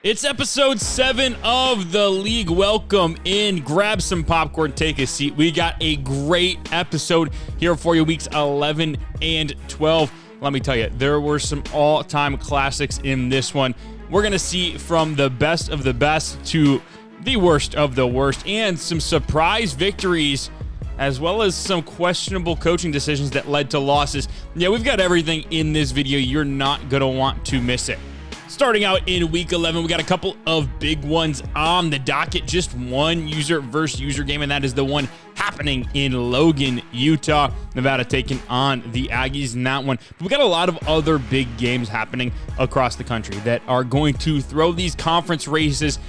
It's episode 7 of the league. Welcome in. Grab some popcorn, take a seat. We got a great episode here for you, weeks 11 and 12. Let me tell you, there were some all-time classics in this one. We're going to see from the best of the best to the worst of the worst, and some surprise victories, as well as some questionable coaching decisions that led to losses. Yeah, we've got everything in this video. You're not going to want to miss it. Starting out in week 11, we got a couple of big ones on the docket. Just one user versus user game, and that is the one happening in Logan, Utah. Nevada taking on the Aggies in that one. But we got a lot of other big games happening across the country that are going to throw these conference races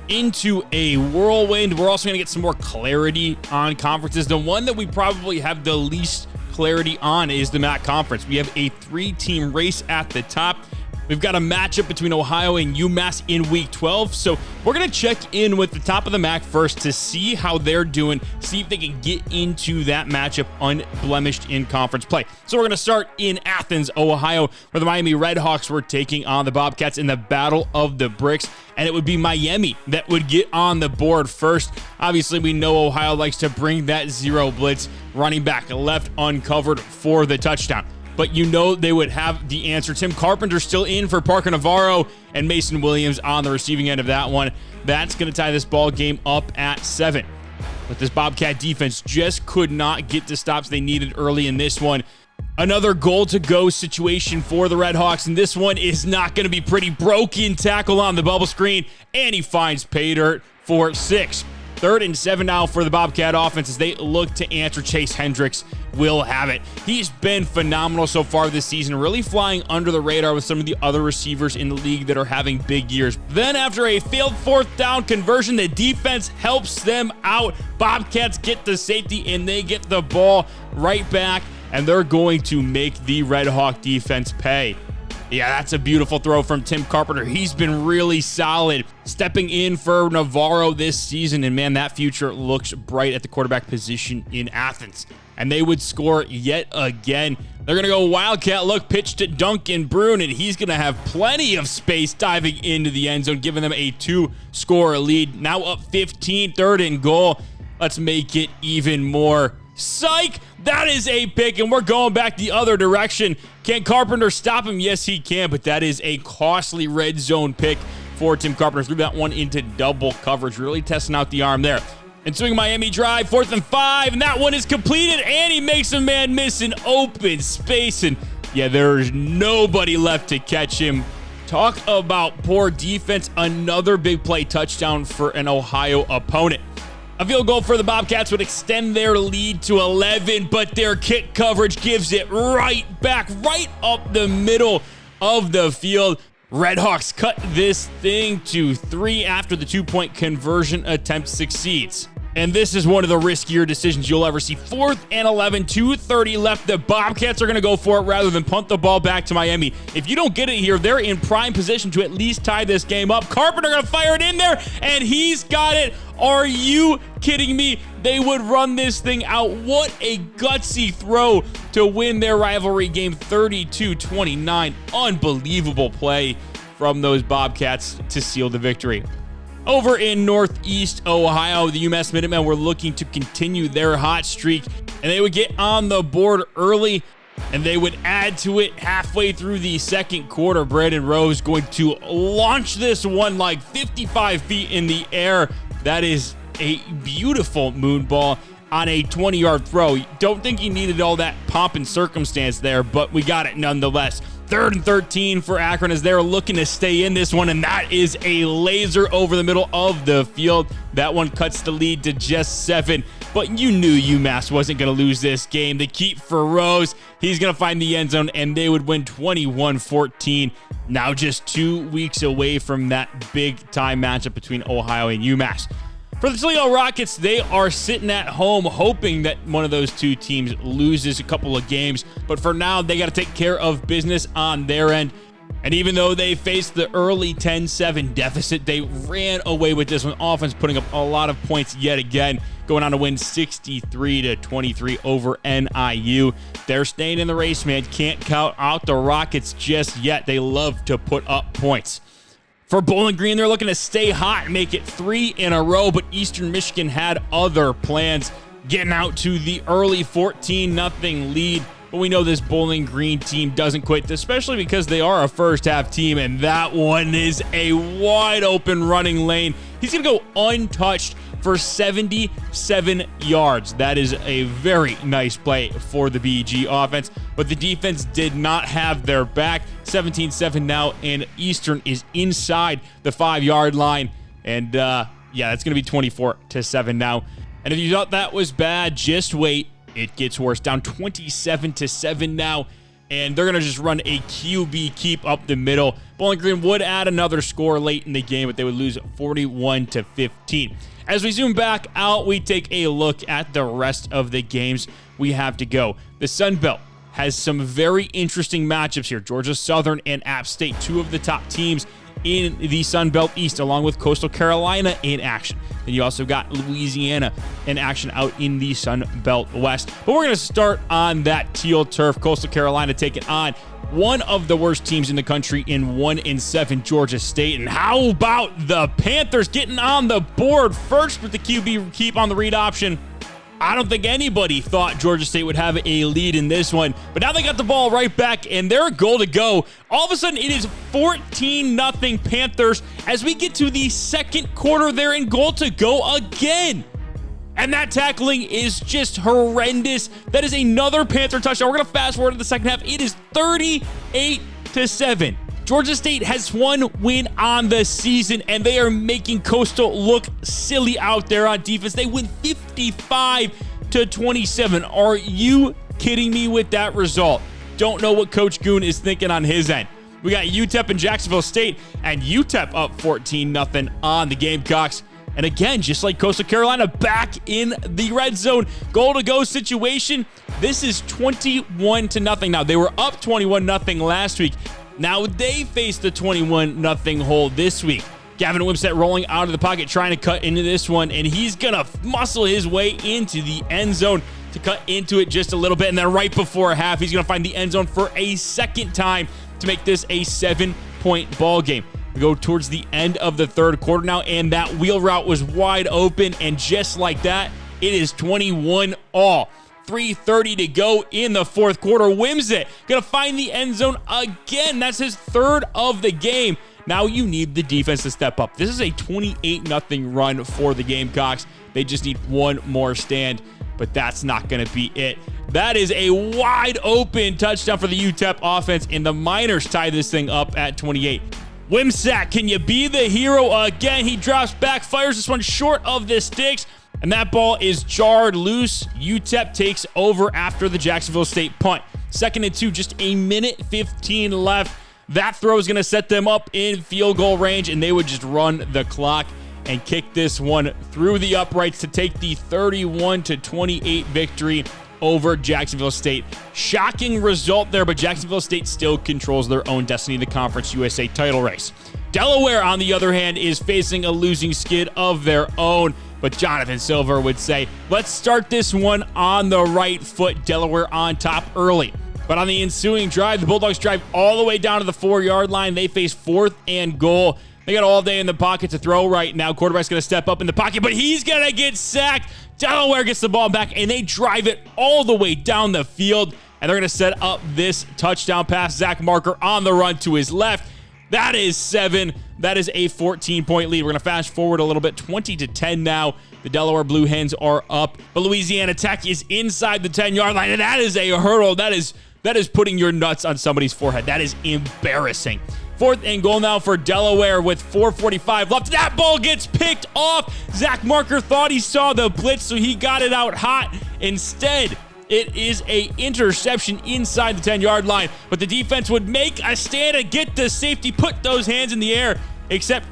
into a whirlwind. We're also going to get some more clarity on conferences. The one that we probably have the least clarity on is the MAC conference. We have a 3-team race at the top. We've got a matchup between Ohio and UMass in week 12. So we're going to check in with the top of the MAC first to see how they're doing, see if they can get into that matchup unblemished in conference play. So we're going to start in Athens, Ohio, where the Miami Redhawks were taking on the Bobcats in the Battle of the Bricks. And it would be Miami that would get on the board first. Obviously, we know Ohio likes to bring that zero blitz, running back left uncovered for the touchdown. But you know they would have the answer. Tim Carpenter still in for Parker Navarro, and Mason Williams on the receiving end of that one. That's going to tie this ball game up at 7. But this Bobcat defense just could not get the stops they needed early in this one. Another goal-to-go situation for the Redhawks, and this one is not going to be pretty. Broken tackle on the bubble screen, and he finds pay dirt for 6. 3rd and 7 now for the Bobcat offense as they look to answer. Chase Hendricks will have it. He's been phenomenal so far this season, really flying under the radar with some of the other receivers in the league that are having big years. Then after a failed 4th down conversion, the defense helps them out. Bobcats get the safety and they get the ball right back, and they're going to make the Red Hawk defense pay. Yeah, that's a beautiful throw from Tim Carpenter. He's been really solid stepping in for Navarro this season, and man, that future looks bright at the quarterback position in Athens. And they would score yet again. They're going to go Wildcat look, pitch to Duncan Brune, and he's going to have plenty of space diving into the end zone, giving them a 2-score lead. Now up 15, 3rd and goal. Let's make it even more. Psych! That is a pick, and we're going back the other direction. Can Carpenter stop him? Yes, he can, but that is a costly red zone pick for Tim Carpenter. Threw that one into double coverage, really testing out the arm there. Ensuing Miami drive, 4th and 5, and that one is completed, and he makes a man miss in open space, and yeah, there's nobody left to catch him. Talk about poor defense. Another big play touchdown for an Ohio opponent. A field goal for the Bobcats would extend their lead to 11, but their kick coverage gives it right back, right up the middle of the field. Redhawks cut this thing to 3 after the 2-point conversion attempt succeeds. And this is one of the riskier decisions you'll ever see. 4th and 11, 2:30 left. The Bobcats are going to go for it rather than punt the ball back to Miami. If you don't get it here, they're in prime position to at least tie this game up. Carpenter going to fire it in there, and he's got it. Are you kidding me? They would run this thing out. What a gutsy throw to win their rivalry game 32-29. Unbelievable play from those Bobcats to seal the victory. Over in Northeast Ohio, the UMass Minutemen were looking to continue their hot streak, and they would get on the board early, and they would add to it halfway through the second quarter. Brandon Rose going to launch this one like 55 feet in the air. That is a beautiful moon ball on a 20-yard throw. Don't think he needed all that pomp and circumstance there, but we got it nonetheless. 3rd and 13 for Akron as they're looking to stay in this one, and that is a laser over the middle of the field. That one cuts the lead to just 7, but you knew UMass wasn't going to lose this game. They keep for Rose. He's going to find the end zone, and they would win 21-14. Now just 2 weeks away from that big-time matchup between Ohio and UMass. For the Toledo Rockets, they are sitting at home hoping that one of those two teams loses a couple of games. But for now, they got to take care of business on their end. And even though they faced the early 10-7 deficit, they ran away with this one. Offense putting up a lot of points yet again, going on to win 63-23 over NIU. They're staying in the race, man. Can't count out the Rockets just yet. They love to put up points. For Bowling Green, they're looking to stay hot and make it 3 in a row, but Eastern Michigan had other plans, getting out to the early 14-0 lead. But we know this Bowling Green team doesn't quit, especially because they are a first-half team, and that one is a wide-open running lane. He's going to go untouched for 77 yards. That is a very nice play for the BG offense, but the defense did not have their back. 17-7 now, and Eastern is inside the 5-yard line, and yeah, that's going to be 24-7 now. And if you thought that was bad, just wait. It gets worse. Down 27-7 now, and they're going to just run a QB keep up the middle. Bowling Green would add another score late in the game, but they would lose 41-15. As we zoom back out, we take a look at the rest of the games we have to go. The Sun Belt has some very interesting matchups here. Georgia Southern and App State, two of the top teams in the Sun Belt East, along with Coastal Carolina in action. Then you also got Louisiana in action out in the Sun Belt West. But we're going to start on that teal turf. Coastal Carolina taking on one of the worst teams in the country in 1-7 Georgia State. And how about the Panthers getting on the board first with the QB keep on the read option? I don't think anybody thought Georgia State would have a lead in this one, but now they got the ball right back and they're goal to go. All of a sudden, it is 14-0 Panthers. As we get to the second quarter, they're in goal to go again. And that tackling is just horrendous. That is another Panther touchdown. We're going to fast forward to the second half. It is 38-7. Georgia State has one win on the season, and they are making Coastal look silly out there on defense. They win 55-27. Are you kidding me with that result? Don't know what Coach Goon is thinking on his end. We got UTEP and Jacksonville State, and UTEP up 14-0 on the Gamecocks. And again, just like Coastal Carolina, back in the red zone. Goal-to-go situation. This is 21-0. Now, they were up 21-0 last week. Now they face the 21-0 hole this week. Gavin Wimsett rolling out of the pocket, trying to cut into this one, and he's going to muscle his way into the end zone to cut into it just a little bit. And then right before half, he's going to find the end zone for a second time to make this a 7-point ball game. We go towards the end of the third quarter now, and that wheel route was wide open, and just like that, it is 21-all. 3:30 to go in the fourth quarter. Wimsett gonna find the end zone again. That's his third of the game. Now you need the defense to step up. This is a 28-0 run for the Gamecocks. They just need one more stand, but that's not gonna be it. That is a wide open touchdown for the UTEP offense, and the Miners tie this thing up at 28. Wimsatt, can you be the hero again? He drops back, fires this one short of the sticks, and that ball is jarred loose. UTEP takes over after the Jacksonville State punt. 2nd and 2, just a minute 15 left. That throw is going to set them up in field goal range, and they would just run the clock and kick this one through the uprights to take the 31-28 victory over Jacksonville State. Shocking result there, but Jacksonville State still controls their own destiny in the Conference USA title race. Delaware, on the other hand, is facing a losing skid of their own. But Jonathan Silver would say, let's start this one on the right foot. Delaware on top early. But on the ensuing drive, the Bulldogs drive all the way down to the 4-yard line. They face 4th and goal. They got all day in the pocket to throw right now. Quarterback's going to step up in the pocket, but he's going to get sacked. Delaware gets the ball back, and they drive it all the way down the field. And they're going to set up this touchdown pass. Zach Marker on the run to his left. That is 7. That is a 14-point lead. We're going to fast forward a little bit, 20-10 now. The Delaware Blue Hens are up, but Louisiana Tech is inside the 10-yard line, and that is a hurdle. That is putting your nuts on somebody's forehead. That is embarrassing. 4th and goal now for Delaware with 4:45 left. That ball gets picked off. Zach Marker thought he saw the blitz, so he got it out hot. Instead, it is a interception inside the 10-yard line, but the defense would make a stand and get the safety, put those hands in the air, except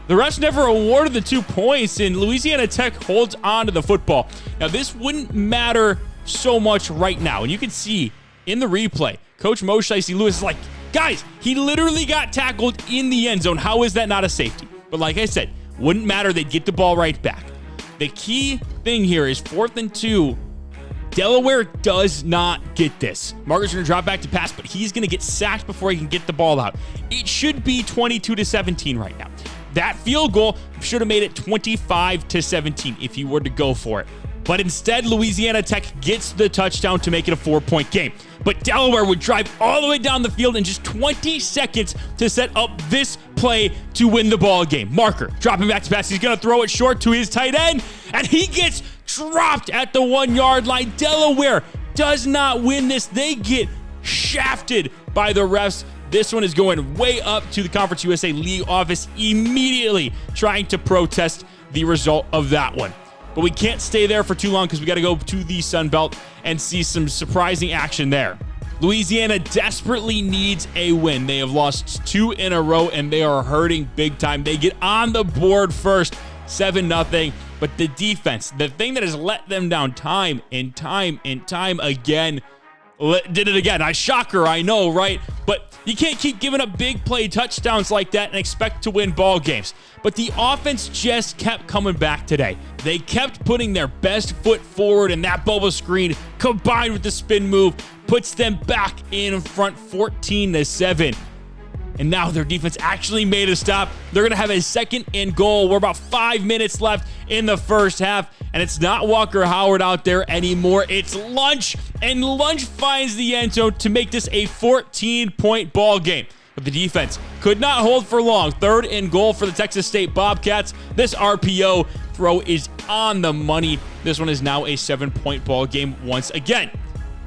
the refs never awarded the 2 points, and Louisiana Tech holds on to the football. Now, this wouldn't matter so much right now, and you can see in the replay, Coach Moshe Lewis is like, guys, he literally got tackled in the end zone. How is that not a safety? But like I said, wouldn't matter. They'd get the ball right back. The key thing here is 4th and 2. Delaware does not get this. Margaret's going to drop back to pass, but he's going to get sacked before he can get the ball out. It should be 22-17 right now. That field goal should have made it 25-17 if he were to go for it. But instead, Louisiana Tech gets the touchdown to make it a 4-point game. But Delaware would drive all the way down the field in just 20 seconds to set up this play to win the ball game. Marker dropping back to pass. He's going to throw it short to his tight end, and he gets dropped at the 1-yard line. Delaware does not win this. They get shafted by the refs. This one is going way up to the Conference USA League office immediately, trying to protest the result of that one. But we can't stay there for too long because we got to go to the Sun Belt and see some surprising action there. Louisiana desperately needs a win. They have lost 2 in a row, and they are hurting big time. They get on the board first, 7-0. But the defense, the thing that has let them down time and time again, did it again. Shocker, I know, right? But you can't keep giving up big play touchdowns like that and expect to win ball games. But the offense just kept coming back today. They kept putting their best foot forward, and that bubble screen combined with the spin move puts them back in front 14-7. And now their defense actually made a stop. They're going to have a 2nd and goal. We're about 5 minutes left in the first half, and it's not Walker Howard out there anymore. It's Lunch, and Lunch finds the end zone to make this a 14-point ball game. But the defense could not hold for long. 3rd and goal for the Texas State Bobcats. This RPO throw is on the money. This one is now a 7-point ball game once again.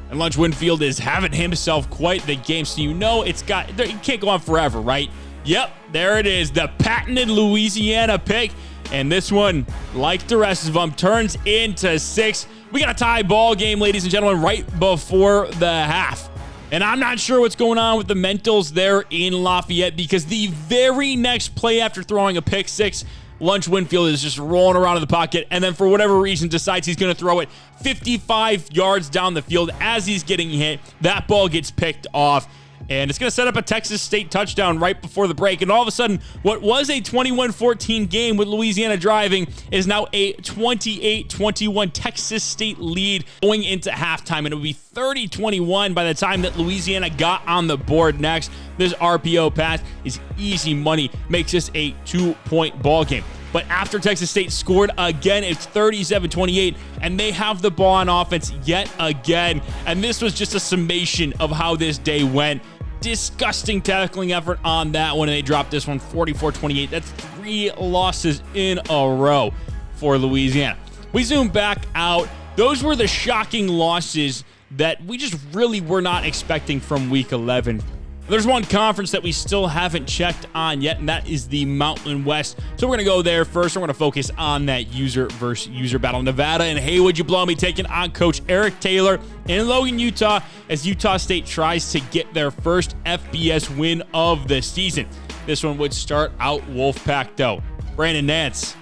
And Lunch Winfield is having himself quite the game, so you know it can't go on forever, right? Yep, there it is, the patented Louisiana pick. And this one, like the rest of them, turns into 6. We got a tie ball game, ladies and gentlemen, right before the half. And I'm not sure what's going on with the mentals there in Lafayette, because the very next play after throwing a pick 6, Lunch Winfield is just rolling around in the pocket, and then for whatever reason decides he's going to throw it 55 yards down the field. As he's getting hit, that ball gets picked off, and it's going to set up a Texas State touchdown right before the break. And all of a sudden, what was a 21-14 game with Louisiana driving is now a 28-21 Texas State lead going into halftime, and it would be 30-21 by the time that Louisiana got on the board next. This RPO pass is easy money, makes this a 2-point ball game. But after Texas State scored again, it's 37-28, and they have the ball on offense yet again. And this was just a summation of how this day went. Disgusting tackling effort on that one, and they dropped this one 44-28. That's 3 losses in a row for Louisiana. We zoom back out. Those were the shocking losses that we just really were not expecting from Week 11. There's one conference that we still haven't checked on yet, and that is the Mountain West. So we're going to go there first. We're going to focus on that user versus user battle. Nevada and Hey Would You Blow Me taking on Coach Eric Taylor in Logan, Utah, as Utah State tries to get their first FBS win of the season. This one would start out Wolfpack, though. Brandon Nance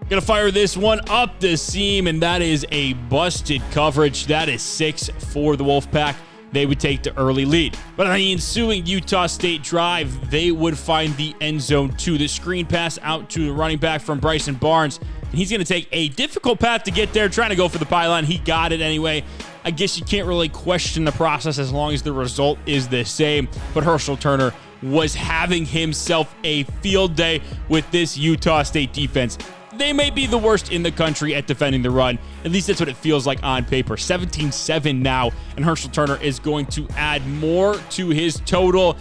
going to fire this one up the seam, and that is a busted coverage. That is 6 for the Wolfpack. They would take the early lead. But on the ensuing Utah State drive, they would find the end zone too. The screen pass out to the running back from Bryson Barnes. And he's going to take a difficult path to get there, trying to go for the pylon. He got it anyway. I guess you can't really question the process as long as the result is the same. But Herschel Turner was having himself a field day with this Utah State defense. They may be the worst in the country at defending the run. At least that's what it feels like on paper. 17-7 now, and Herschel Turner is going to add more to his total.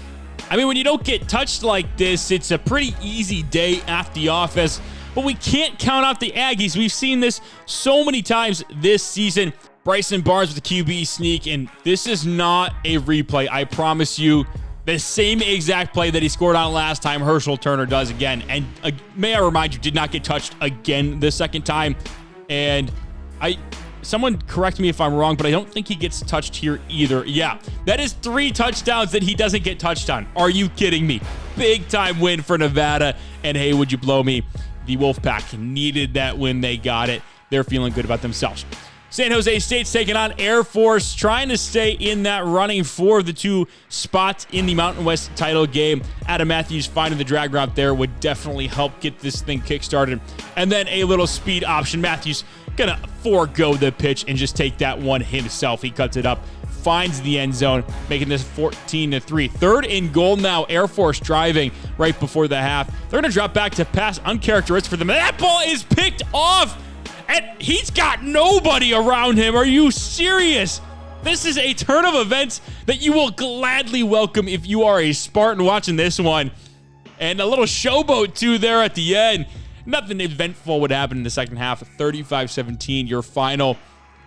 I mean, when you don't get touched like this, it's a pretty easy day at the office. But we can't count out the Aggies. We've seen this so many times this season. Bryson Barnes with the QB sneak, and this is not a replay. I promise you. The same exact play that he scored on last time, Herschel Turner does again. And may I remind you, did not get touched again the second time. And someone correct me if I'm wrong, but I don't think he gets touched here either. Yeah, that is 3 touchdowns that he doesn't get touched on. Are you kidding me? Big time win for Nevada. And hey, would you blow me? The Wolfpack needed that win. They got it. They're feeling good about themselves. San Jose State's taking on Air Force, trying to stay in that running for the 2 spots in the Mountain West title game. Adam Matthews finding the drag route there would definitely help get this thing kickstarted. And then a little speed option. Matthews gonna forego the pitch and just take that one himself. He cuts it up, finds the end zone, making this 14-3. 3rd and goal now. Air Force driving right before the half. They're gonna drop back to pass, uncharacteristic for them. That ball is picked off. And he's got nobody around him. Are you serious? This is a turn of events that you will gladly welcome if you are a Spartan watching this one. And a little showboat, too, there at the end. Nothing eventful would happen in the second half. 35-17, your final.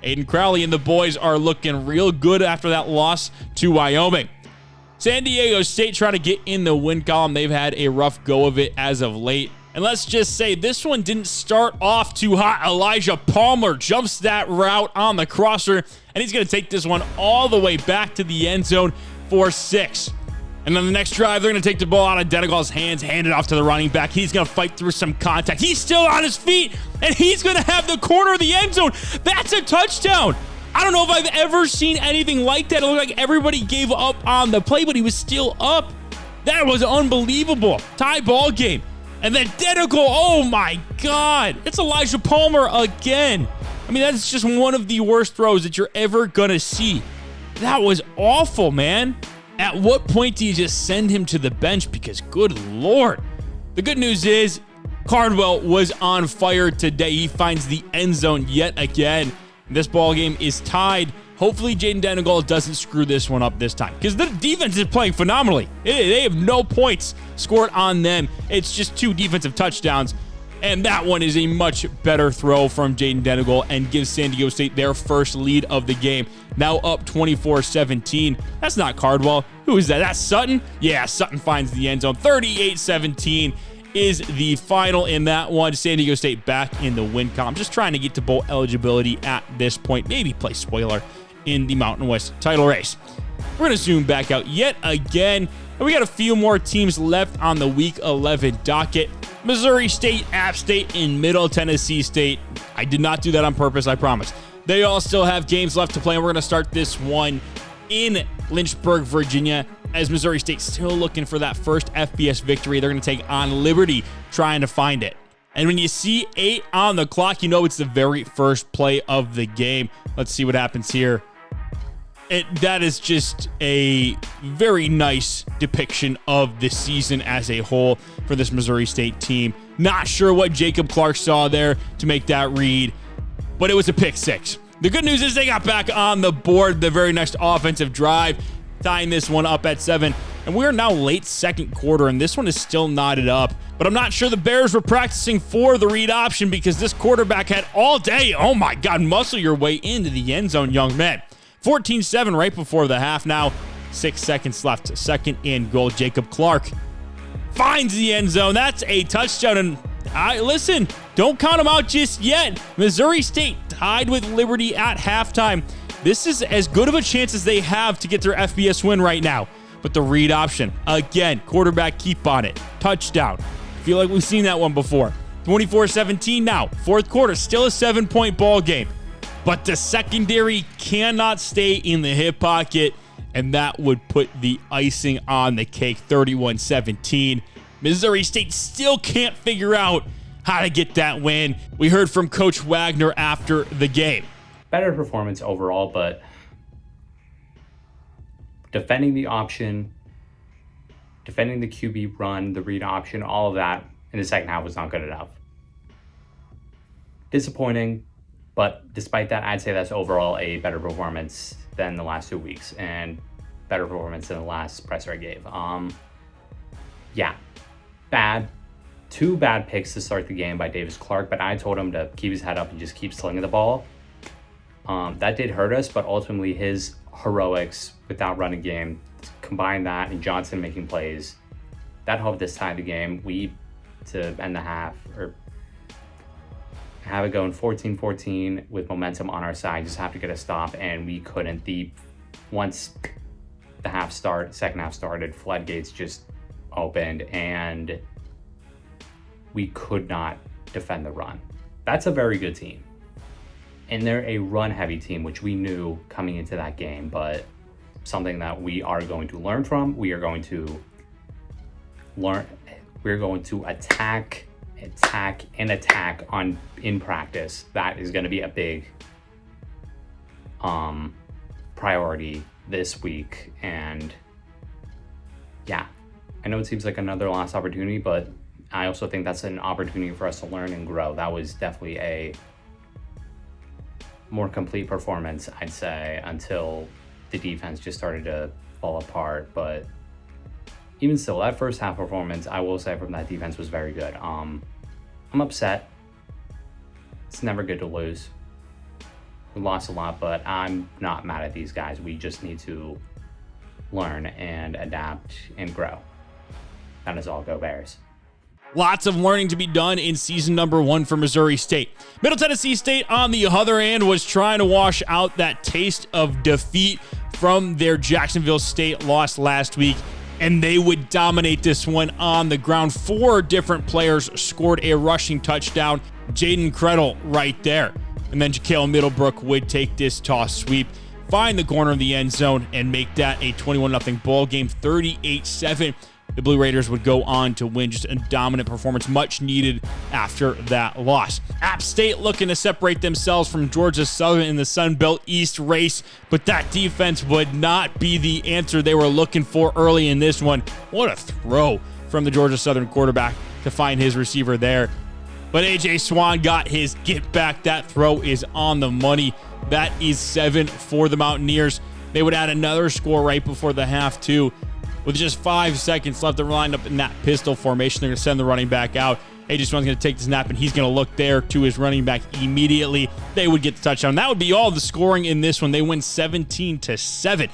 Aiden Crowley and the boys are looking real good after that loss to Wyoming. San Diego State trying to get in the win column. They've had a rough go of it as of late. And let's just say this one didn't start off too hot. Elijah Palmer jumps that route on the crosser, and he's going to take this one all the way back to the end zone for 6. And on the next drive, they're going to take the ball out of Denegal's hands, hand it off to the running back. He's going to fight through some contact. He's still on his feet, and he's going to have the corner of the end zone. That's a touchdown. I don't know if I've ever seen anything like that. It looked like everybody gave up on the play, but he was still up. That was unbelievable. Tie ball game. And then Denegal, oh my God. It's Elijah Palmer again. I mean, that's just one of the worst throws that you're ever going to see. That was awful, man. At what point do you just send him to the bench? Because good Lord. The good news is Cardwell was on fire today. He finds the end zone yet again. This ball game is tied. Hopefully Jaden Denegal doesn't screw this one up this time, because the defense is playing phenomenally. They have no points scored on them. It's just 2 defensive touchdowns, and that one is a much better throw from Jaden Denegal and gives San Diego State their first lead of the game. Now up 24-17. That's not Cardwell. Who is that? That's Sutton? Yeah, Sutton finds the end zone. 38-17 is the final in that one. San Diego State back in the win column. Just trying to get to bowl eligibility at this point. Maybe play spoiler in the Mountain West title race. We're going to zoom back out yet again. And we got a few more teams left on the Week 11 docket. Missouri State, App State, and Middle Tennessee State. I did not do that on purpose, I promise. They all still have games left to play, and we're going to start this one in Lynchburg, Virginia, as Missouri State still looking for that first FBS victory. They're going to take on Liberty, trying to find it. And when you see 8 on the clock, you know it's the very first play of the game. Let's see what happens here. That is just a very nice depiction of the season as a whole for this Missouri State team. Not sure what Jacob Clark saw there to make that read, but it was a pick 6. The good news is they got back on the board the very next offensive drive, tying this one up at 7. And we're now late second quarter, and this one is still knotted up. But I'm not sure the Bears were practicing for the read option, because this quarterback had all day, oh my God, muscle your way into the end zone, young man. 14-7 right before the half now. 6 seconds left. 2nd and goal. Jacob Clark finds the end zone. That's a touchdown. And listen, don't count them out just yet. Missouri State tied with Liberty at halftime. This is as good of a chance as they have to get their FBS win right now. But the read option, again, quarterback keep on it. Touchdown. Feel like we've seen that one before. 24-17 now. 4th quarter, still a 7-point ball game. But the secondary cannot stay in the hip pocket, and that would put the icing on the cake. 31-17. Missouri State still can't figure out how to get that win. We heard from Coach Wagner after the game. Better performance overall, but defending the option, defending the QB run, the read option, all of that in the second half was not good enough. Disappointing. But despite that, I'd say that's overall a better performance than the last 2 weeks and better performance than the last presser I gave. Yeah, bad. 2 bad picks to start the game by Davis Clark, but I told him to keep his head up and just keep slinging the ball. That did hurt us, but ultimately his heroics without running game, combine that and Johnson making plays, that helped us tie the game. To end the half, or have it going 14-14 with momentum on our side, just have to get a stop, and we couldn't. Once the second half started, floodgates just opened, and we could not defend the run. That's a very good team. And they're a run-heavy team, which we knew coming into that game, but something that we are going to learn from. We are going to attack in practice. That is going to be a big priority this week. And yeah, I know it seems like another lost opportunity, but I also think that's an opportunity for us to learn and grow. That was definitely a more complete performance, I'd say, until the defense just started to fall apart. But even still, that first half performance, I will say, from that defense was very good. I'm upset. It's never good to lose. We lost a lot, but I'm not mad at these guys. We just need to learn and adapt and grow. That is all. Go Bears. Lots of learning to be done in season number 1 for Missouri State. Middle Tennessee State, on the other hand, was trying to wash out that taste of defeat from their Jacksonville State loss last week, and they would dominate this one on the ground. 4 different players scored a rushing touchdown. Jaden Krettel right there. And then Jakail Middlebrook would take this toss sweep, find the corner of the end zone, and make that a 21-0 ball game, 38-7. The Blue Raiders would go on to win. Just a dominant performance, much needed after that loss. App State looking to separate themselves from Georgia Southern in the Sun Belt East race, but that defense would not be the answer they were looking for early in this one. What a throw from the Georgia Southern quarterback to find his receiver there. But A.J. Swan got his get back. That throw is on the money. That is 7 for the Mountaineers. They would add another score right before the half, too. With just 5 seconds left, they're lined up in that pistol formation. They're going to send the running back out. A.J. Swan's going to take the snap, and he's going to look there to his running back immediately. They would get the touchdown. That would be all the scoring in this one. They win 17-7.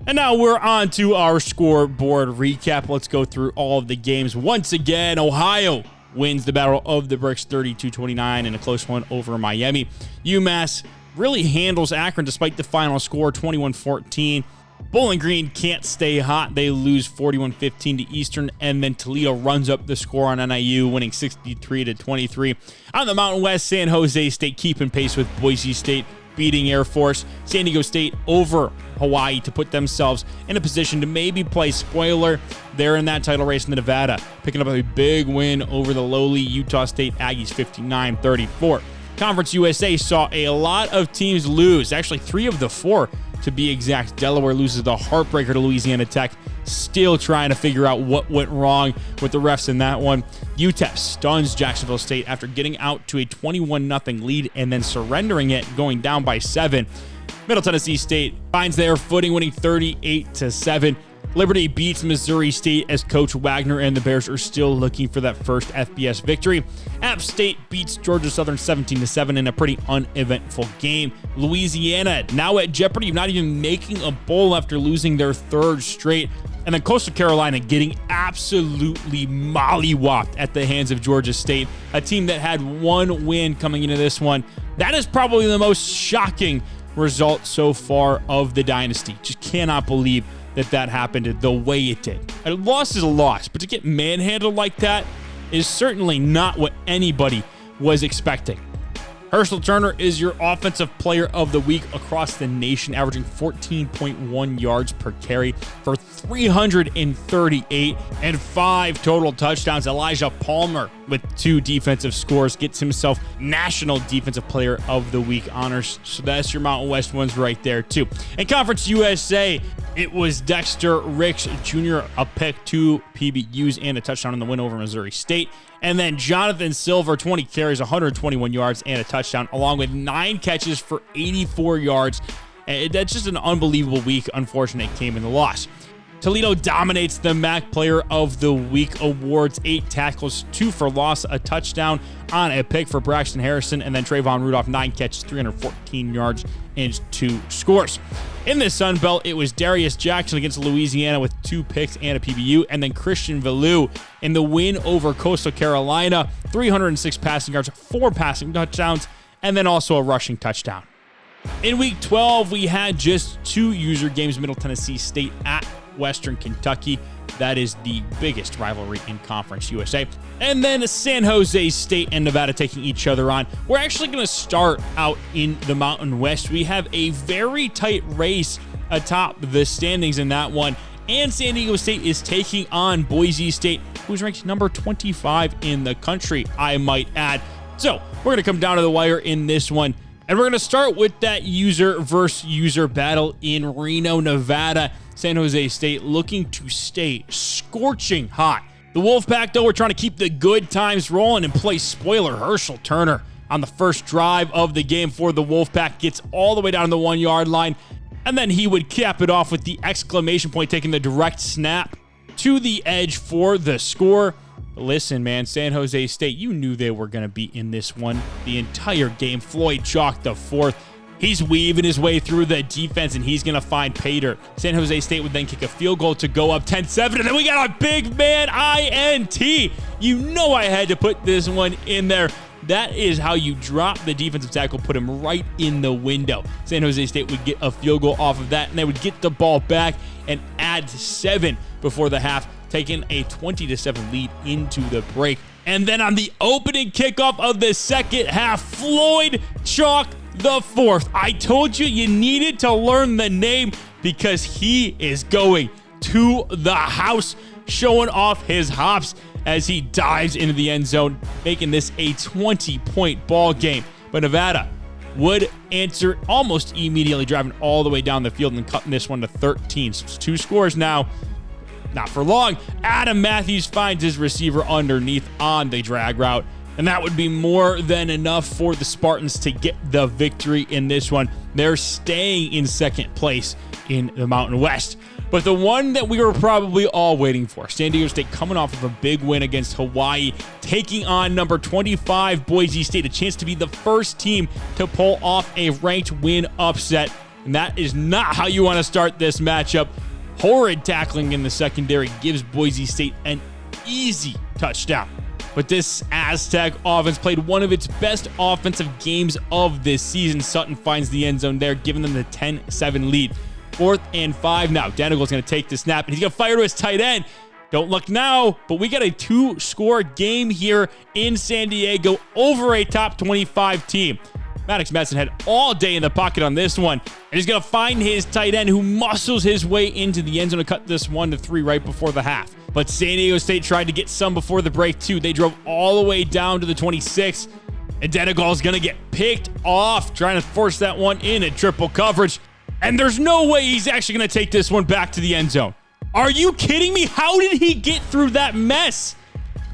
And now we're on to our scoreboard recap. Let's go through all of the games. Once again, Ohio wins the Battle of the Bricks 32-29 in a close one over Miami. UMass really handles Akron despite the final score, 21-14. Bowling Green can't stay hot. They lose 41-15 to Eastern, and then Toledo runs up the score on NIU, winning 63-23. On the Mountain West, San Jose State keeping pace with Boise State, beating Air Force. San Diego State over Hawaii to put themselves in a position to maybe play spoiler. They're in that title race in the Nevada, picking up a big win over the lowly Utah State Aggies, 59-34. Conference USA saw a lot of teams lose, actually 3 of the 4 to be exact. Delaware loses the heartbreaker to Louisiana Tech, still trying to figure out what went wrong with the refs in that one. UTEP stuns Jacksonville State after getting out to a 21-0 lead and then surrendering it, going down by 7. Middle Tennessee State finds their footing, winning 38-7. Liberty beats Missouri State as Coach Wagner and the Bears are still looking for that first FBS victory. App State beats Georgia Southern 17-7 in a pretty uneventful game. Louisiana now at jeopardy of not even making a bowl after losing their 3rd straight. And then Coastal Carolina getting absolutely mollywopped at the hands of Georgia State, a team that had 1 win coming into this one. That is probably the most shocking result so far of the Dynasty. Just cannot believe that happened the way it did. A loss is a loss, but to get manhandled like that is certainly not what anybody was expecting. Herschel Turner is your offensive player of the week across the nation, averaging 14.1 yards per carry for 338 and 5 total touchdowns. Elijah Palmer with 2 defensive scores gets himself National Defensive Player of the Week honors. So that's your Mountain West ones right there too. In Conference USA, it was Dexter Ricks Jr., a pick, 2 PBUs, and a touchdown in the win over Missouri State. And then Jonathan Silver, 20 carries, 121 yards, and a touchdown, along with 9 catches for 84 yards. And that's just an unbelievable week. Unfortunately, it came in the loss. Toledo dominates the MAC Player of the Week awards. 8 tackles, 2 for loss, a touchdown on a pick for Braxton Harrison, and then Trayvon Rudolph, 9 catches, 314 yards, and 2 scores. In the Sun Belt, it was Darius Jackson against Louisiana with 2 picks and a PBU, and then Christian Velou in the win over Coastal Carolina, 306 passing yards, 4 passing touchdowns, and then also a rushing touchdown. In Week 12, we had just 2 user games. Middle Tennessee State at Western Kentucky, That is the biggest rivalry in Conference USA. And then San Jose State and Nevada taking each other on. We're actually going to start out in the Mountain West. We have a very tight race atop the standings in that one. And San Diego State is taking on Boise State, who's ranked number 25 in the country, I might add. So we're going to come down to the wire in this one. And we're going to start with that user versus user battle in Reno, Nevada. San Jose State looking to stay scorching hot. The Wolfpack, though, we're trying to keep the good times rolling and play spoiler Herschel Turner on the first drive of the game for the Wolfpack. Gets all the way down to the 1 yard line. And then he would cap it off with the exclamation point, taking the direct snap to the edge for the score. Listen, man, San Jose State, you knew they were going to be in this one the entire game. Floyd Chalk the fourth. He's weaving his way through the defense, and he's going to find pay dirt. San Jose State would then kick a field goal to go up 10-7, and then we got a big man INT. You know I had to put this one in there. That is how you drop the defensive tackle, put him right in the window. San Jose State would get a field goal off of that, and they would get the ball back and add 7 before the half, taking a 20-7 lead into the break. And then on the opening kickoff of the second half, Floyd Chalk the fourth. I told you you needed to learn the name because he is going to the house, showing off his hops as he dives into the end zone, making this a 20-point ball game. But Nevada would answer almost immediately, driving all the way down the field and cutting this one to 13. So it's 2 scores now. Not for long. Adam Matthews finds his receiver underneath on the drag route. And that would be more than enough for the Spartans to get the victory in this one. They're staying in second place in the Mountain West. But the one that we were probably all waiting for, San Diego State coming off of a big win against Hawaii, taking on number 25 Boise State, a chance to be the first team to pull off a ranked win upset. And that is not how you want to start this matchup. Horrid tackling in the secondary gives Boise State an easy touchdown. But this Aztec offense played one of its best offensive games of this season. Sutton finds the end zone there, giving them the 10-7 lead. 4th and 5 now. Danigal's going to take the snap, and he's going to fire to his tight end. Don't look now, but we got a 2-score game here in San Diego over a top 25 team. Madison had all day in the pocket on this one, and he's going to find his tight end who muscles his way into the end zone to cut this 1-3 right before the half. But San Diego State tried to get some before the break too. They drove all the way down to the 26, and Denigal is going to get picked off, trying to force that one in at triple coverage. And there's no way he's actually going to take this one back to the end zone. Are you kidding me? How did he get through that mess?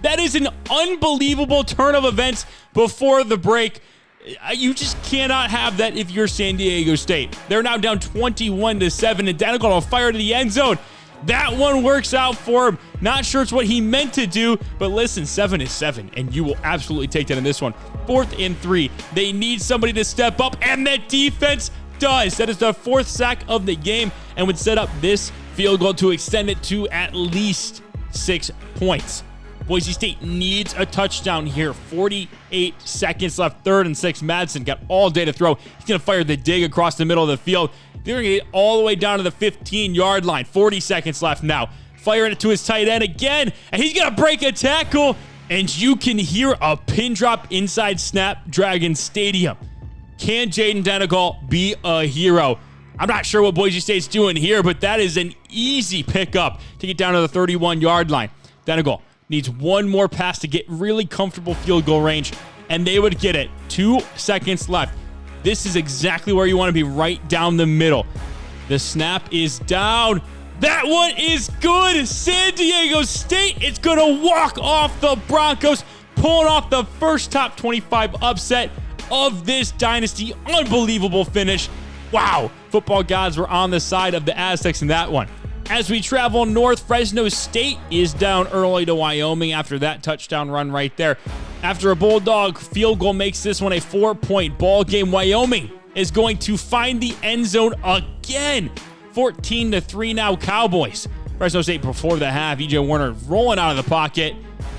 That is an unbelievable turn of events before the break. You just cannot have that if you're San Diego State. They're now down 21-7, and Danigal will fire to the end zone. That one works out for him. Not sure it's what he meant to do, but listen, 7 is 7, and you will absolutely take that in this one. 4th and 3. They need somebody to step up, and that defense does. That is the 4th sack of the game and would set up this field goal to extend it to at least 6 points. Boise State needs a touchdown here. 48 seconds left. 3rd and 6. Madison got all day to throw. He's going to fire the dig across the middle of the field. They're going to get all the way down to the 15-yard line. 40 seconds left now. Firing it to his tight end again, and he's going to break a tackle, and you can hear a pin drop inside Snapdragon Stadium. Can Jaden Denigal be a hero? I'm not sure what Boise State's doing here, but that is an easy pickup to get down to the 31-yard line. Denigal needs one more pass to get really comfortable field goal range, and they would get it. 2 seconds left. This is exactly where you want to be, right down the middle. The snap is down. That one is good. San Diego State is going to walk off the Broncos, pulling off the first top 25 upset of this dynasty. Unbelievable finish. Wow. Football gods were on the side of the Aztecs in that one. As we travel north, Fresno State is down early to Wyoming after that touchdown run right there. After a Bulldog field goal makes this one a 4-point ball game, Wyoming is going to find the end zone again. 14-3 now, Cowboys. Fresno State before the half, EJ Warner rolling out of the pocket.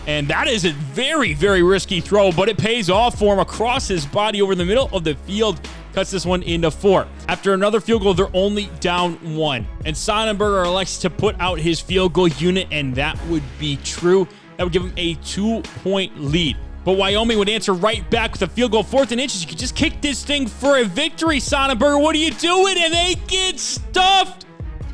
And that is a very, very risky throw, but it pays off for him across his body over the middle of the field. cuts this one into 4. After another field goal, they're only down 1. And Sonnenberger elects to put out his field goal unit, and that would be true. That would give him a 2-point lead. But Wyoming would answer right back with a field goal, 4th and inches. You could just kick this thing for a victory, Sonnenberger. What are you doing? And they get stuffed.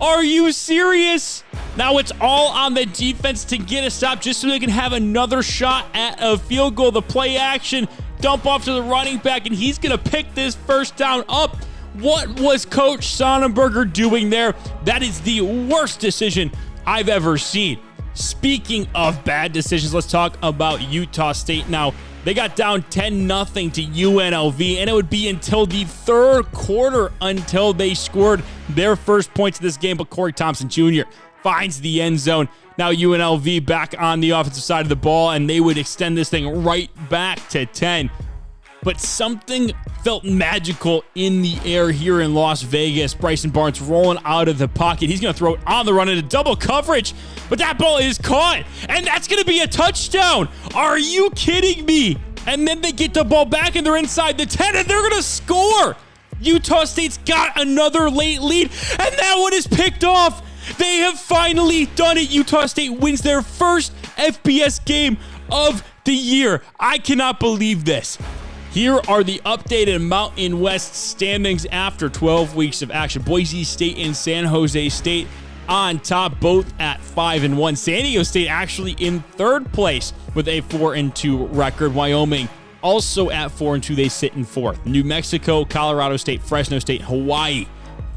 Are you serious? Now it's all on the defense to get a stop just so they can have another shot at a field goal. The play action, dump off to the running back, and he's going to pick this first down up. What was Coach Sonnenberger doing there? That is the worst decision I've ever seen. Speaking of bad decisions, let's talk about Utah State now. They got down 10-0 to UNLV, and it would be until the 3rd quarter until they scored their first points of this game, but Corey Thompson Jr. finds the end zone. Now UNLV back on the offensive side of the ball, and they would extend this thing right back to 10. But something felt magical in the air here in Las Vegas. Bryson Barnes rolling out of the pocket. He's going to throw it on the run into double coverage, but that ball is caught, and that's going to be a touchdown. Are you kidding me? And then they get the ball back, and they're inside the 10, and they're going to score. Utah State's got another late lead, and that one is picked off. They have finally done it. Utah State wins their first FBS game of the year. I cannot believe this. Here are the updated Mountain West standings after 12 weeks of action. Boise State and San Jose State on top, both at 5-1. San Diego State actually in 3rd place with a 4-2 record. Wyoming also at 4-2. They sit in 4th. New Mexico, Colorado State, Fresno State, Hawaii,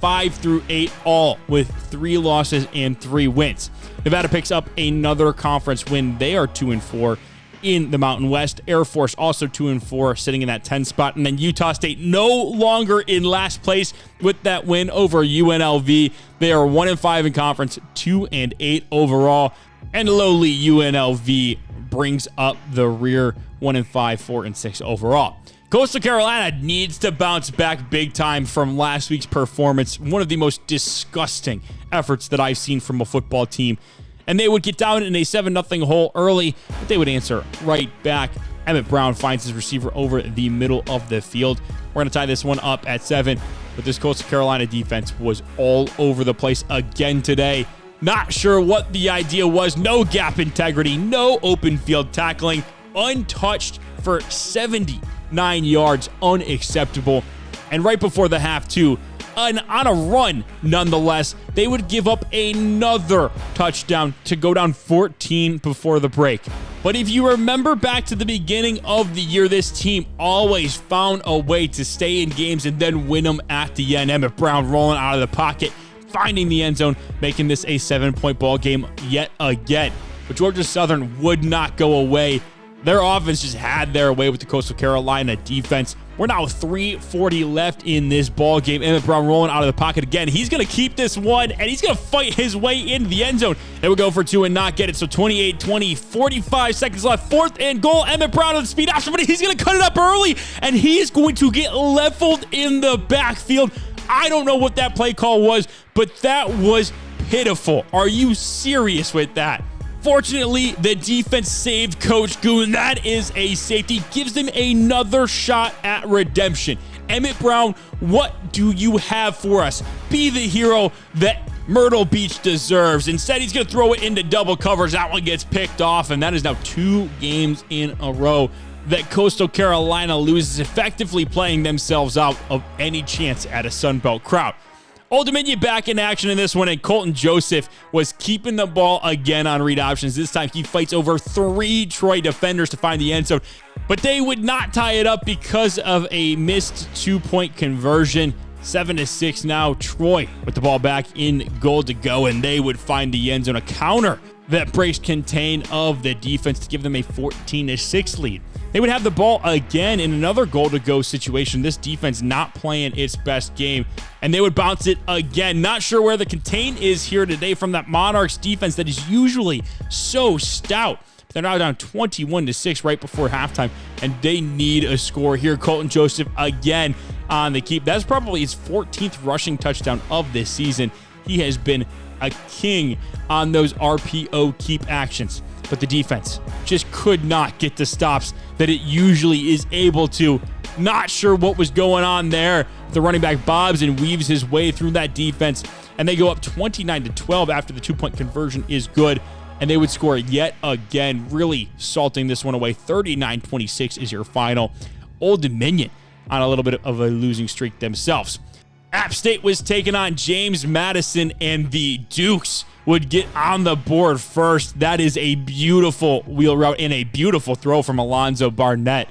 5-8, all with 3 losses and 3 wins. Nevada picks up another conference win. They are 2-4. In the Mountain West. Air Force also 2-4, sitting in that 10 spot. And then Utah State no longer in last place with that win over UNLV. They are 1-5 in conference, 2-8 overall. And lowly UNLV brings up the rear, 1-5, 4-6 overall. Coastal Carolina needs to bounce back big time from last week's performance. One of the most disgusting efforts that I've seen from a football team. And they would get down in a 7-0 hole early, but they would answer right back. Emmett Brown finds his receiver over the middle of the field. We're going to tie this one up at 7, but this Coastal Carolina defense was all over the place again today. Not sure what the idea was. No gap integrity, no open field tackling, untouched for 79 yards, unacceptable. And right before the half, too, on a run, nonetheless, they would give up another touchdown to go down 14 before the break. But if you remember back to the beginning of the year, this team always found a way to stay in games and then win them at the end. Emmett Brown rolling out of the pocket, finding the end zone, making this a 7-point ball game yet again. But Georgia Southern would not go away. Their offense just had their way with the Coastal Carolina defense. We're now 3:40 left in this ball game. Emmett Brown rolling out of the pocket again. He's going to keep this one, and he's going to fight his way into the end zone. They would go for 2 and not get it. So 28-20, 45 seconds left. 4th and goal. Emmett Brown on the speed option, but he's going to cut it up early, and he's going to get leveled in the backfield. I don't know what that play call was, but that was pitiful. Are you serious with that? Fortunately, the defense saved Coach Goon. That is a safety. Gives them another shot at redemption. Emmett Brown, what do you have for us? Be the hero that Myrtle Beach deserves. Instead, he's going to throw it into double coverage. That one gets picked off, and that is now 2 games in a row that Coastal Carolina loses, effectively playing themselves out of any chance at a Sun Belt crowd. Old Dominion back in action in this one, and Colton Joseph was keeping the ball again on read options. This time he fights over 3 Troy defenders to find the end zone, but they would not tie it up because of a missed 2-point conversion. 7-6 now. Troy with the ball back in goal to go, and they would find the end zone. A counter that breaks contain of the defense to give them a 14-6 lead. They would have the ball again in another goal-to-go situation. This defense not playing its best game, and they would bounce it again. Not sure where the contain is here today from that Monarchs defense that is usually so stout. They're now down 21-6 right before halftime, and they need a score here. Colton Joseph again on the keep. That's probably his 14th rushing touchdown of this season. He has been a king on those RPO keep actions, but the defense just could not get the stops that it usually is able to. Not sure what was going on there. The running back bobs and weaves his way through that defense, and they go up 29-12 after the 2-point conversion is good, and they would score yet again, really salting this one away. 39-26 is your final. Old Dominion on a little bit of a losing streak themselves. App State was taking on James Madison, and the Dukes would get on the board first. That is a beautiful wheel route and a beautiful throw from Alonzo Barnett.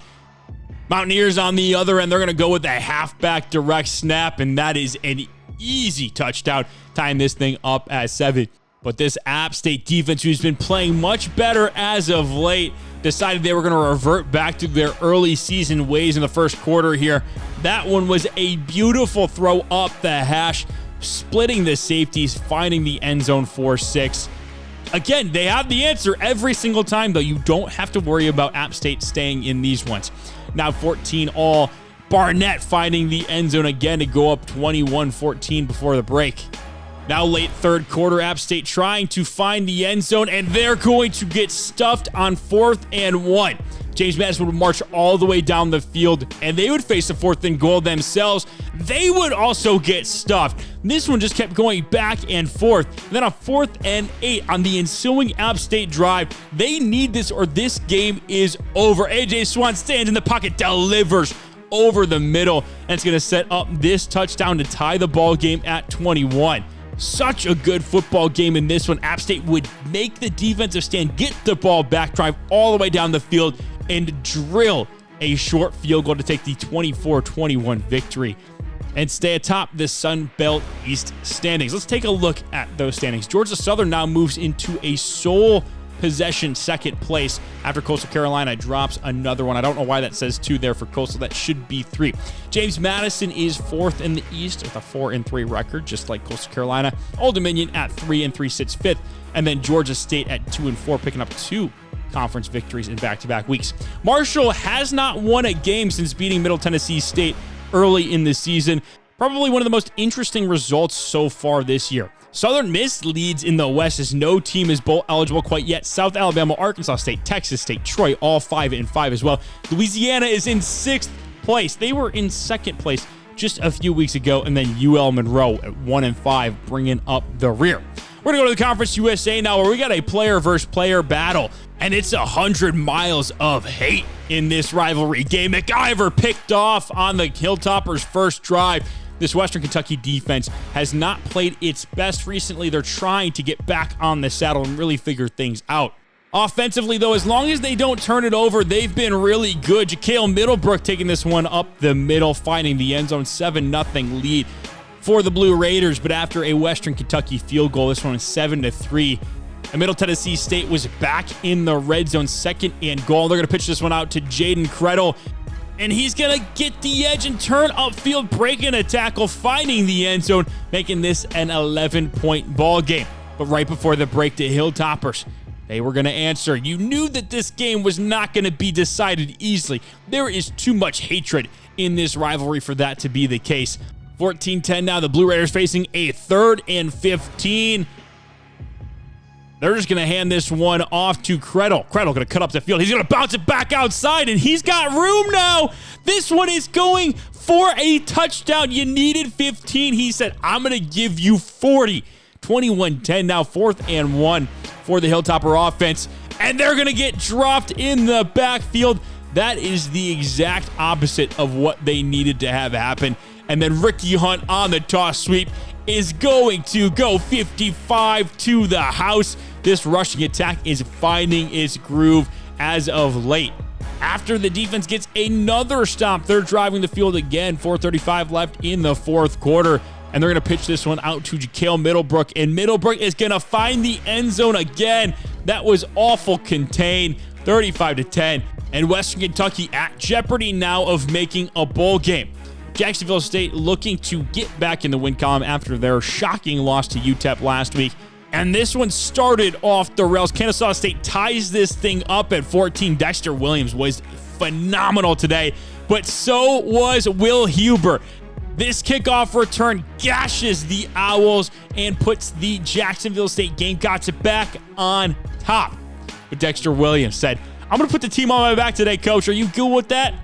Mountaineers on the other end, they're going to go with a halfback direct snap, and that is an easy touchdown, tying this thing up at 7. But this App State defense, who's been playing much better as of late, decided they were going to revert back to their early season ways in the first quarter here. That one was a beautiful throw up the hash, splitting the safeties, finding the end zone for 6. Again, they have the answer every single time, though. You don't have to worry about App State staying in these ones. Now 14 all. Barnett finding the end zone again to go up 21-14 before the break. Now late third quarter, App State trying to find the end zone, and they're going to get stuffed on 4th and 1. James Madison would march all the way down the field, and they would face a 4th and goal themselves. They would also get stuffed. This one just kept going back and forth. And then on 4th and 8 on the ensuing App State drive, they need this or this game is over. AJ Swan stands in the pocket, delivers over the middle, and it's going to set up this touchdown to tie the ball game at 21. Such a good football game in this one. App State would make the defensive stand, get the ball back, drive all the way down the field, and drill a short field goal to take the 24-21 victory and stay atop the Sun Belt East standings. Let's take a look at those standings. Georgia Southern now moves into a sole possession second place after Coastal Carolina drops another one. I don't know why that says 2 there for Coastal. That should be 3. James Madison is 4th in the East with a 4-3 record, just like Coastal Carolina. Old Dominion at 3-3 sits 5th, and then Georgia State at 2-4, picking up 2 conference victories in back-to-back weeks. Marshall has not won a game since beating Middle Tennessee State early in the season. Probably one of the most interesting results so far this year. Southern Miss leads in the West as no team is bowl eligible quite yet. South Alabama, Arkansas State, Texas State, Troy, all 5-5 as well. Louisiana is in 6th place. They were in 2nd place just a few weeks ago, and then UL Monroe at 1-5, bringing up the rear. We're going to go to the Conference USA now, where we got a player versus player battle, and it's 100 miles of hate in this rivalry game. McIver picked off on the Hilltoppers' first drive. This Western Kentucky defense has not played its best recently. They're trying to get back on the saddle and really figure things out. Offensively, though, as long as they don't turn it over, they've been really good. Ja'Kale Middlebrook taking this one up the middle, finding the end zone, 7-0 lead for the Blue Raiders. But after a Western Kentucky field goal, this one is 7-3. And Middle Tennessee State was back in the red zone, 2nd and goal. They're going to pitch this one out to Jaden Krettel, and he's going to get the edge and turn upfield, breaking a tackle, finding the end zone, making this an 11-point ball game. But right before the break, the Hilltoppers, they were going to answer. You knew that this game was not going to be decided easily. There is too much hatred in this rivalry for that to be the case. 14-10 now. The Blue Raiders facing a 3rd and 15. They're just going to hand this one off to Krettel. Krettel going to cut up the field. He's going to bounce it back outside, and he's got room now. This one is going for a touchdown. You needed 15. He said, I'm going to give you 40. 21-10 now, 4th and 1 for the Hilltopper offense. And they're going to get dropped in the backfield. That is the exact opposite of what they needed to have happen. And then Ricky Hunt on the toss sweep is going to go 55 to the house. This rushing attack is finding its groove as of late. After the defense gets another stop, they're driving the field again. 4:35 left in the 4th quarter. And they're going to pitch this one out to Ja'Kale Middlebrook. And Middlebrook is going to find the end zone again. That was awful contained. 35-10. And Western Kentucky at jeopardy now of making a bowl game. Jacksonville State looking to get back in the win column after their shocking loss to UTEP last week. And this one started off the rails. Kennesaw State ties this thing up at 14. Dexter Williams was phenomenal today, but so was Will Huber. This kickoff return gashes the Owls and puts the Jacksonville State Gamecocks back on top. But Dexter Williams said, I'm going to put the team on my back today, coach. Are you good with that?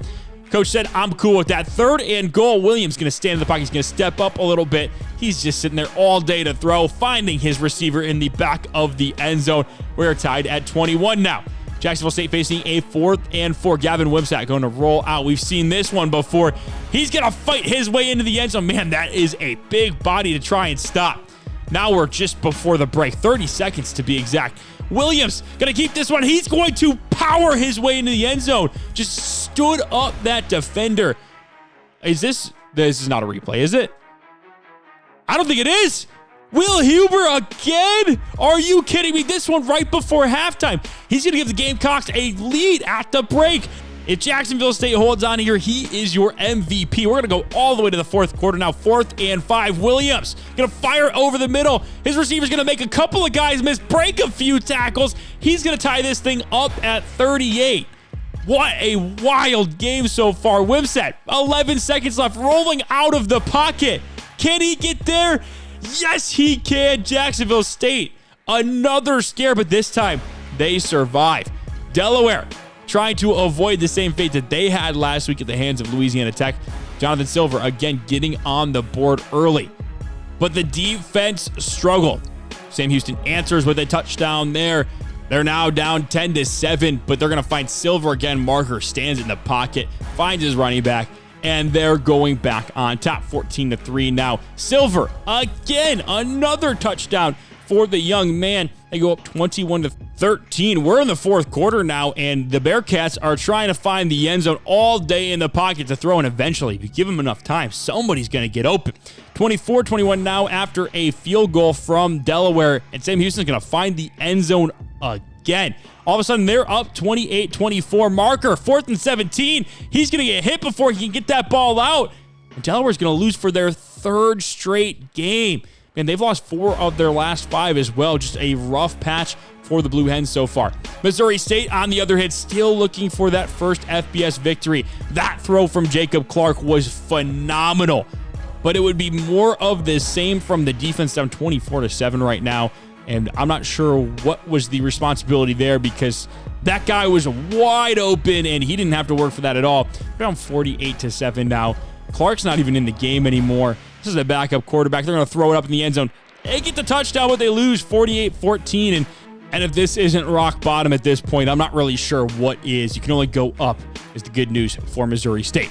Coach said, I'm cool with that. 3rd and goal. Williams going to stand in the pocket. He's going to step up a little bit. He's just sitting there all day to throw, finding his receiver in the back of the end zone. We're tied at 21 now. Jacksonville State facing a 4th and 4. Gavin Wimsatt going to roll out. We've seen this one before. He's going to fight his way into the end zone. Man, that is a big body to try and stop. Now we're just before the break. 30 seconds to be exact. Williams going to keep this one. He's going to power his way into the end zone. Just stood up that defender. This is not a replay, is it? I don't think it is. Will Huber again? Are you kidding me? This one right before halftime. He's going to give the Gamecocks a lead at the break. If Jacksonville State holds on here, he is your MVP. We're going to go all the way to the 4th quarter now. 4th and 5. Williams going to fire over the middle. His receiver's going to make a couple of guys miss, break a few tackles. He's going to tie this thing up at 38. What a wild game so far. Wimsatt, 11 seconds left, rolling out of the pocket. Can he get there? Yes, he can. Jacksonville State, another scare, but this time they survive. Delaware trying to avoid the same fate that they had last week at the hands of Louisiana Tech. Jonathan Silver again getting on the board early, but the defense struggled. Sam Houston answers with a touchdown there. They're now down 10-7, but they're going to find Silver again. Marker stands in the pocket, finds his running back, and they're going back on top. 14-3 now. Silver again, another touchdown for the young man. They go up 21-13. We're in the 4th quarter now, and the Bearcats are trying to find the end zone all day in the pocket to throw, and eventually, if you give them enough time, somebody's going to get open. 24-21 now after a field goal from Delaware, and Sam Houston's going to find the end zone again. All of a sudden, they're up 28-24. Marker, 4th and 17. He's going to get hit before he can get that ball out, and Delaware's going to lose for their 3rd straight game. And they've lost 4 of their last 5 as well. Just a rough patch for the Blue Hens so far. Missouri State, on the other hand, still looking for that first FBS victory. That throw from Jacob Clark was phenomenal. But it would be more of the same from the defense, down 24-7 right now. And I'm not sure what was the responsibility there, because that guy was wide open and he didn't have to work for that at all. Down 48-7 now. Clark's not even in the game anymore. This is a backup quarterback. They're going to throw it up in the end zone. They get the touchdown, but they lose 48-14. And if this isn't rock bottom at this point, I'm not really sure what is. You can only go up, is the good news for Missouri State.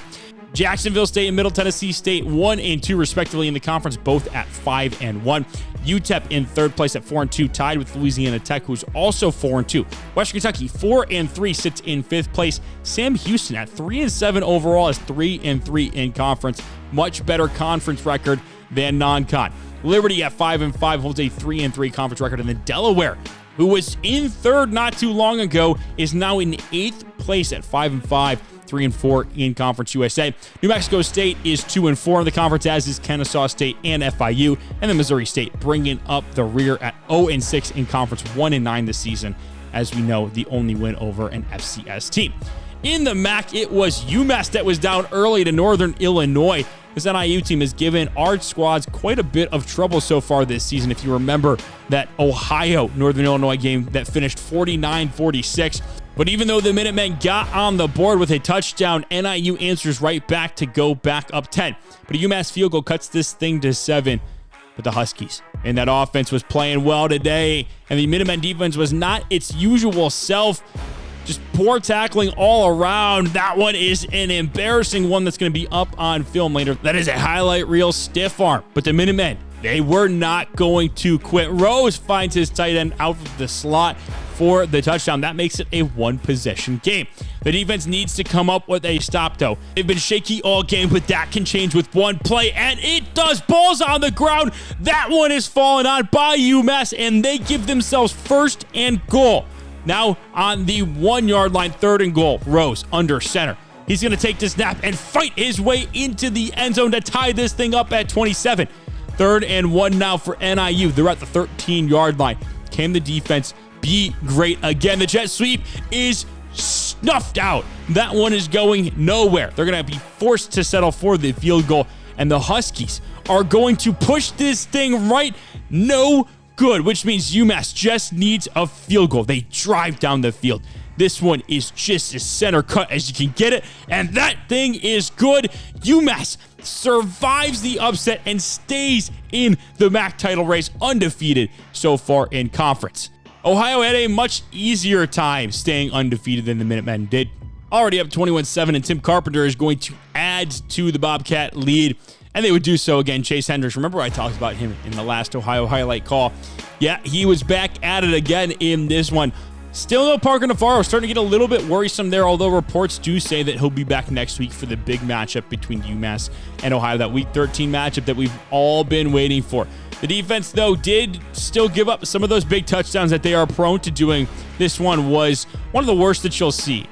Jacksonville State and Middle Tennessee State 1-2 respectively in the conference, both at 5-1. UTEP in 3rd place at 4-2, tied with Louisiana Tech, who's also 4-2. Western Kentucky 4-3 sits in 5th place. Sam Houston at 3-7 overall is 3-3 in conference. Much better conference record than non-con. Liberty at 5-5 holds a 3-3 conference record, and then Delaware, who was in 3rd not too long ago, is now in 8th place at 5-5. 3-4 in Conference USA. New Mexico State is 2-4 in the conference, as is Kennesaw State and FIU. And then Missouri State bringing up the rear at 0-6 in conference, 1-9 this season. As we know, the only win over an FCS team. In the MAC, it was UMass that was down early to Northern Illinois. This NIU team has given our squads quite a bit of trouble so far this season. If you remember that Ohio-Northern Illinois game that finished 49-46. But even though the Minutemen got on the board with a touchdown, NIU answers right back to go back up 10. But a UMass field goal cuts this thing to 7. But the Huskies and that offense was playing well today, and the Minutemen defense was not its usual self. Just poor tackling all around. That one is an embarrassing one that's going to be up on film later. That is a highlight reel stiff arm. But the Minutemen, they were not going to quit. Rose finds his tight end out of the slot for the touchdown. That makes it a one-possession game. The defense needs to come up with a stop, though. They've been shaky all game, but that can change with one play, and it does. Ball's on the ground. That one is fallen on by UMass, and they give themselves 1st and goal. Now on the 1-yard line, 3rd and goal. Rose under center. He's going to take the snap and fight his way into the end zone to tie this thing up at 27. 3rd and 1 now for NIU. They're at the 13-yard line. Can the defense be great again? The jet sweep is snuffed out. That one is going nowhere. They're going to be forced to settle for the field goal, and the Huskies are going to push this thing right. No good, which means UMass just needs a field goal. They drive down the field. This one is just as center cut as you can get it, and that thing is good. UMass survives the upset and stays in the MAC title race undefeated so far in conference. Ohio had a much easier time staying undefeated than the Minutemen did. Already up 21-7, and Tim Carpenter is going to add to the Bobcat lead, and they would do so again. Chase Hendricks, remember I talked about him in the last Ohio highlight call? Yeah, he was back at it again in this one. Still no Parker Navarro, starting to get a little bit worrisome there, although reports do say that he'll be back next week for the big matchup between UMass and Ohio, that Week 13 matchup that we've all been waiting for. The defense, though, did still give up some of those big touchdowns that they are prone to doing. This one was one of the worst that you'll see.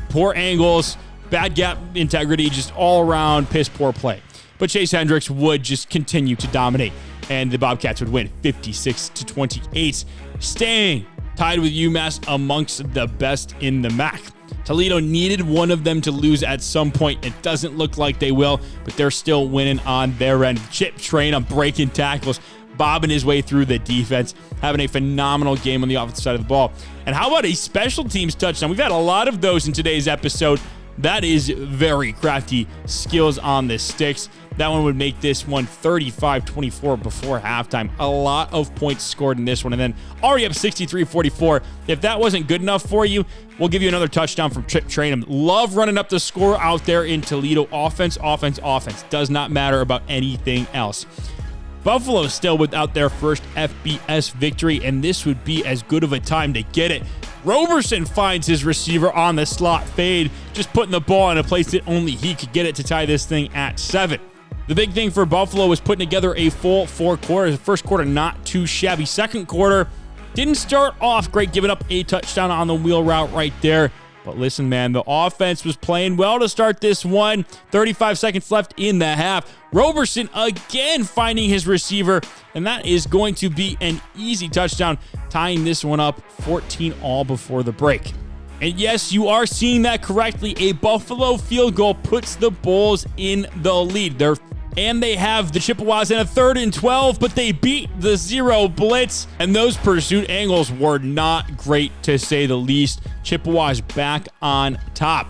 Poor angles, bad gap integrity, just all around piss poor play. But Chase Hendricks would just continue to dominate, and the Bobcats would win 56-28, staying tied with UMass amongst the best in the MAC. Toledo needed one of them to lose at some point. It doesn't look like they will, but they're still winning on their end. Chip Train on breaking tackles, bobbing his way through the defense, having a phenomenal game on the offensive side of the ball. And how about a special teams touchdown? We've had a lot of those in today's episode. That is very crafty skills on the sticks. That one would make this one 35-24 before halftime. A lot of points scored in this one, and then already up 63-44. If that wasn't good enough for you, we'll give you another touchdown from Chip Trainum. Love running up the score out there in Toledo. Offense, offense, offense. Does not matter about anything else. Buffalo still without their first FBS victory, and this would be as good of a time to get it. Roberson finds his receiver on the slot fade, just putting the ball in a place that only he could get it to tie this thing at 7. The big thing for Buffalo was putting together a full 4 quarters. The first quarter, not too shabby. Second quarter, didn't start off great, giving up a touchdown on the wheel route right there. But listen, man, the offense was playing well to start this one. 35 seconds left in the half. Roberson again finding his receiver, and that is going to be an easy touchdown, tying this one up 14 all before the break. And yes, you are seeing that correctly. A Buffalo field goal puts the Bulls in the lead. They have the Chippewas in a 3rd and 12, but they beat the 0 blitz, and those pursuit angles were not great, to say the least. Chippewas back on top.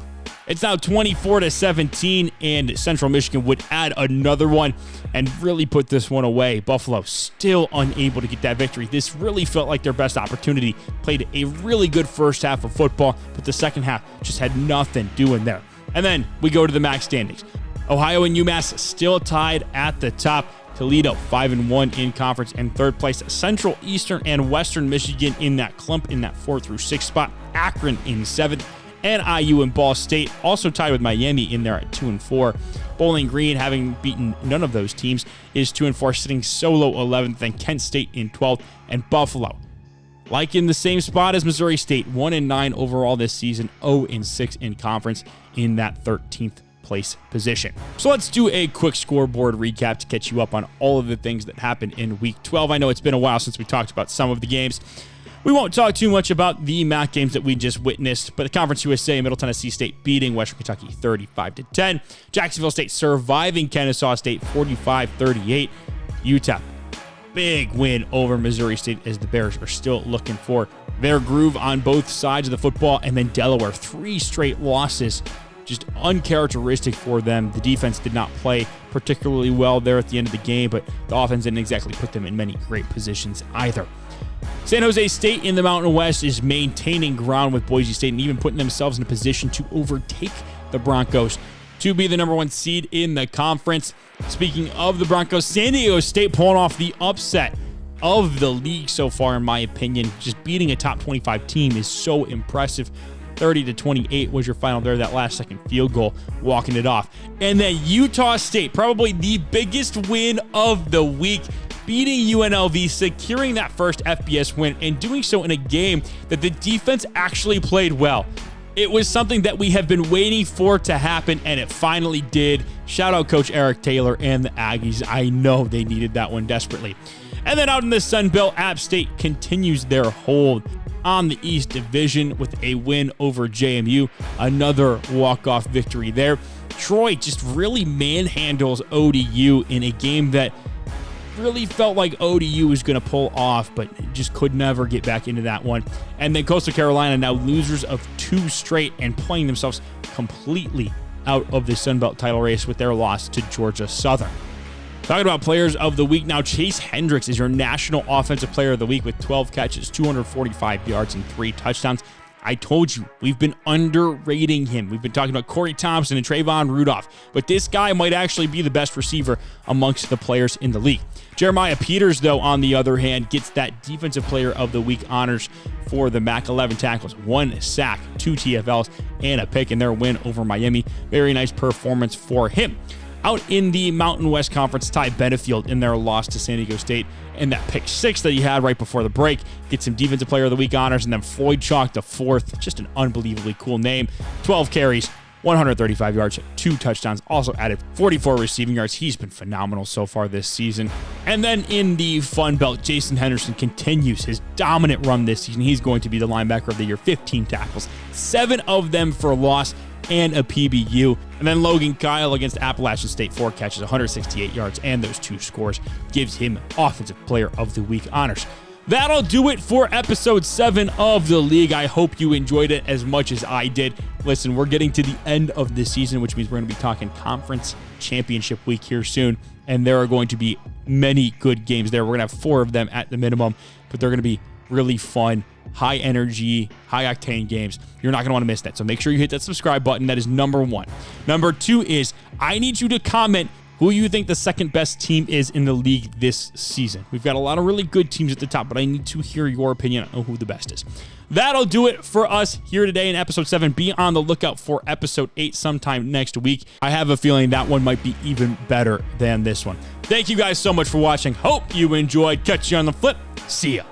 It's now 24-17, and Central Michigan would add another one and really put this one away. Buffalo still unable to get that victory. This really felt like their best opportunity. Played a really good first half of football, but the second half just had nothing doing there. And then we go to the MAC standings. Ohio and UMass still tied at the top. Toledo 5-1 in conference, and 3rd place. Central, Eastern, and Western Michigan in that clump in that 4 through 6 spot. Akron in 7th, and IU and Ball State also tied with Miami in there at 2-4. Bowling Green, having beaten none of those teams, is 2-4, sitting solo 11th, and Kent State in 12th, and Buffalo, like in the same spot as Missouri State, 1-9 overall this season, 0-6 in conference in that 13th place position. So let's do a quick scoreboard recap to catch you up on all of the things that happened in Week 12. I know it's been a while since we talked about some of the games. We won't talk too much about the MAC games that we just witnessed, but the Conference USA, Middle Tennessee State beating Western Kentucky 35-10. Jacksonville State surviving Kennesaw State 45-38. UTEP, big win over Missouri State, as the Bears are still looking for their groove on both sides of the football. And then Delaware, 3 straight losses, just uncharacteristic for them. The defense did not play particularly well there at the end of the game, but the offense didn't exactly put them in many great positions either. San Jose State in the Mountain West is maintaining ground with Boise State and even putting themselves in a position to overtake the Broncos to be the number 1 seed in the conference. Speaking of the Broncos, San Diego State pulling off the upset of the league so far, in my opinion. Just beating a top 25 team is so impressive. 30-28 was your final there, that last second field goal, walking it off. And then Utah State, probably the biggest win of the week, beating UNLV, securing that first FBS win, and doing so in a game that the defense actually played well. It was something that we have been waiting for to happen, and it finally did. Shout out Coach Eric Taylor and the Aggies. I know they needed that one desperately. And then out in the Sun Belt, App State continues their hold on the East Division with a win over JMU. Another walk-off victory there. Troy just really manhandles ODU in a game that really felt like ODU was going to pull off, but just could never get back into that one. And then Coastal Carolina, now losers of 2 straight and playing themselves completely out of the Sun Belt title race with their loss to Georgia Southern. Talking about players of the week now, Chase Hendricks is your National Offensive Player of the Week with 12 catches, 245 yards, and 3 touchdowns. I told you, we've been underrating him. We've been talking about Corey Thompson and Trayvon Rudolph, but this guy might actually be the best receiver amongst the players in the league. Jeremiah Peters, though, on the other hand, gets that Defensive Player of the Week honors for the MAC 11 tackles, 1 sack, 2 TFLs, and a pick in their win over Miami. Very nice performance for him. Out in the Mountain West Conference, Ty Benefield in their loss to San Diego State, and that pick 6 that he had right before the break gets him Defensive Player of the Week honors, and then Floyd Chalk, the 4th, just an unbelievably cool name, 12 carries, 135 yards, 2 touchdowns, also added 44 receiving yards. He's been phenomenal so far this season. And then in the Fun Belt, Jason Henderson continues his dominant run this season. He's going to be the linebacker of the year, 15 tackles, 7 of them for loss, and a PBU. And then Logan Kyle against Appalachian State, 4 catches, 168 yards, and those 2 scores gives him Offensive Player of the Week honors. That'll do it for episode 7 of the league. I hope you enjoyed it as much as I did. Listen, we're getting to the end of the season, which means we're going to be talking conference championship week here soon, and there are going to be many good games there. We're going to have 4 of them at the minimum, but they're going to be really fun, high energy, high octane games. You're not going to want to miss that. So make sure you hit that subscribe button. That is number 1. Number 2 is I need you to comment who you think the second best team is in the league this season. We've got a lot of really good teams at the top, but I need to hear your opinion on who the best is. That'll do it for us here today in episode 7. Be on the lookout for episode 8 sometime next week. I have a feeling that one might be even better than this one. Thank you guys so much for watching. Hope you enjoyed. Catch you on the flip. See ya.